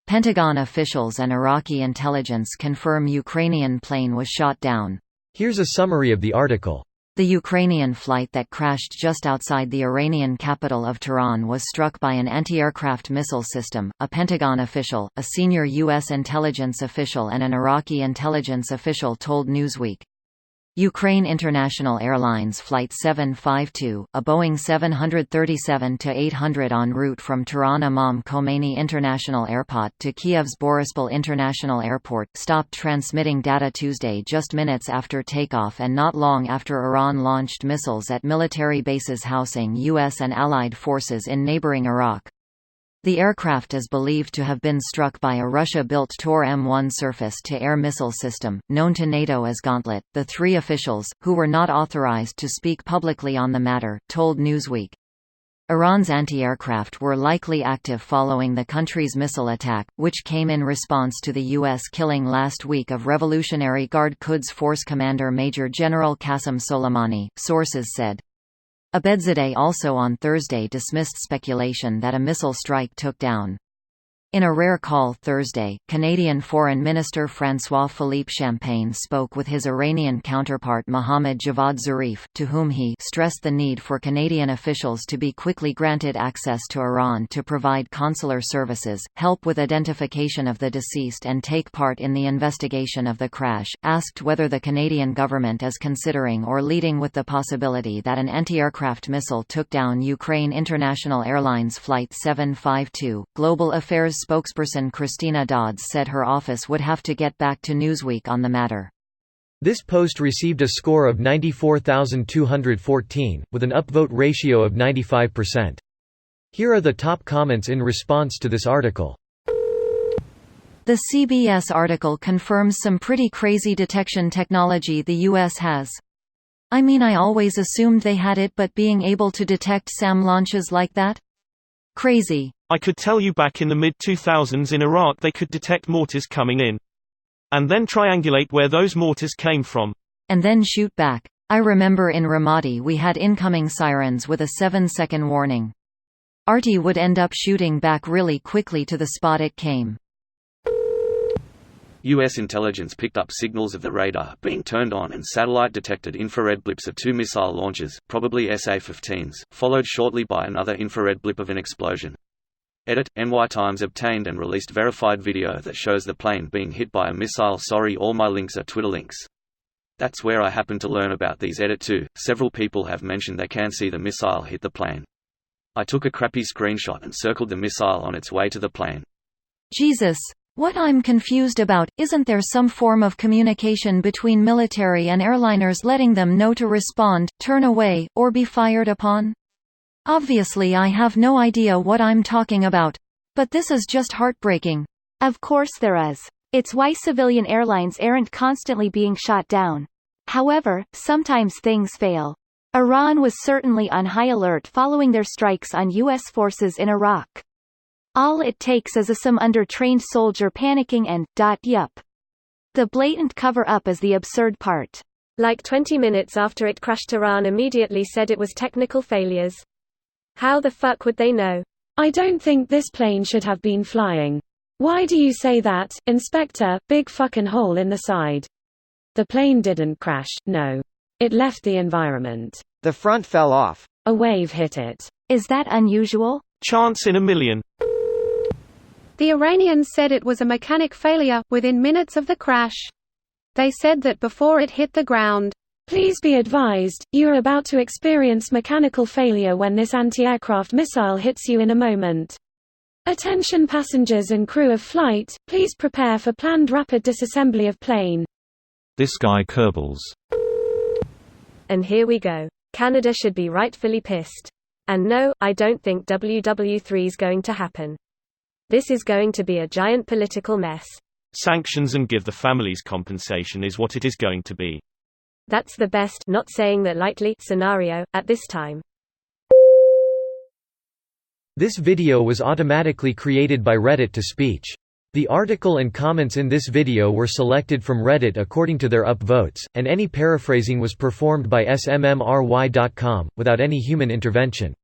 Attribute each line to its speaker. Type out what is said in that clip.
Speaker 1: Pentagon officials and Iraqi intelligence confirm Ukrainian plane was shot down.
Speaker 2: Here's a summary of the article.
Speaker 1: The Ukrainian flight that crashed just outside the Iranian capital of Tehran was struck by an anti-aircraft missile system, a Pentagon official, a senior U.S. intelligence official and an Iraqi intelligence official told Newsweek. Ukraine International Airlines Flight 752, a Boeing 737-800 en route from Tehran Imam Khomeini International Airport to Kiev's Borispol International Airport, stopped transmitting data Tuesday just minutes after takeoff and not long after Iran launched missiles at military bases housing U.S. and allied forces in neighboring Iraq. The aircraft is believed to have been struck by a Russia-built Tor M1 surface-to-air missile system, known to NATO as Gauntlet. The three officials, who were not authorized to speak publicly on the matter, told Newsweek. Iran's anti-aircraft were likely active following the country's missile attack, which came in response to the U.S. killing last week of Revolutionary Guard Quds Force Commander Major General Qasem Soleimani, sources said. Abedzadeh also on Thursday dismissed speculation that a missile strike took down. In a rare call Thursday, Canadian Foreign Minister François-Philippe Champagne spoke with his Iranian counterpart Mohammad Javad Zarif, to whom he stressed the need for Canadian officials to be quickly granted access to Iran to provide consular services, help with identification of the deceased and take part in the investigation of the crash. Asked whether the Canadian government is considering or leading with the possibility that an anti-aircraft missile took down Ukraine International Airlines Flight 752, Global Affairs spokesperson Christina Dodds said her office would have to get back to Newsweek on the matter.
Speaker 2: This post received a score of 94,214, with an upvote ratio of 95%. Here are the top comments in response to this article.
Speaker 1: The CBS article confirms some pretty crazy detection technology the U.S. has. I mean, I always assumed they had it, but being able to detect SAM launches like that? Crazy.
Speaker 3: I could tell you back in the mid-2000s in Iraq they could detect mortars coming in. And then triangulate where those mortars came from.
Speaker 1: And then shoot back. I remember in Ramadi we had incoming sirens with a 7-second warning. Arty would end up shooting back really quickly to the spot it came.
Speaker 4: U.S. intelligence picked up signals of the radar being turned on and satellite-detected infrared blips of two missile launches, probably SA-15s, followed shortly by another infrared blip of an explosion. Edit: NY Times obtained and released verified video that shows the plane being hit by a missile. Sorry, all my links are Twitter links. That's where I happened to learn about these. Edit 2, several people have mentioned they can see the missile hit the plane. I took a crappy screenshot and circled the missile on its way to the plane.
Speaker 1: Jesus. What I'm confused about, isn't there some form of communication between military and airliners letting them know to respond, turn away, or be fired upon? Obviously I have no idea what I'm talking about. But this is just heartbreaking.
Speaker 5: Of course there is. It's why civilian airlines aren't constantly being shot down. However, sometimes things fail. Iran was certainly on high alert following their strikes on U.S. forces in Iraq. All it takes is some under-trained soldier panicking and, yup. The blatant cover-up is the absurd part.
Speaker 6: Like 20 minutes after it crashed, Iran immediately said it was technical failures. How the fuck would they know?
Speaker 7: I don't think this plane should have been flying. Why do you say that, Inspector? Big fucking hole in the side. The plane didn't crash, no. It left the environment.
Speaker 8: The front fell off.
Speaker 7: A wave hit it.
Speaker 5: Is that unusual?
Speaker 3: Chance in a million.
Speaker 9: The Iranians said it was a mechanic failure, within minutes of the crash. They said that before it hit the ground.
Speaker 7: Please be advised, you are about to experience mechanical failure when this anti-aircraft missile hits you in a moment. Attention passengers and crew of flight, please prepare for planned rapid disassembly of plane.
Speaker 3: This guy Kerbals.
Speaker 6: And here we go. Canada should be rightfully pissed. And no, I don't think WW3's going to happen. This is going to be a giant political mess.
Speaker 3: Sanctions and give the families compensation is what it is going to be.
Speaker 6: That's the best, not saying that lightly, scenario, at this time.
Speaker 2: This video was automatically created by Reddit to speech. The article and comments in this video were selected from Reddit according to their upvotes, and any paraphrasing was performed by smmry.com, without any human intervention.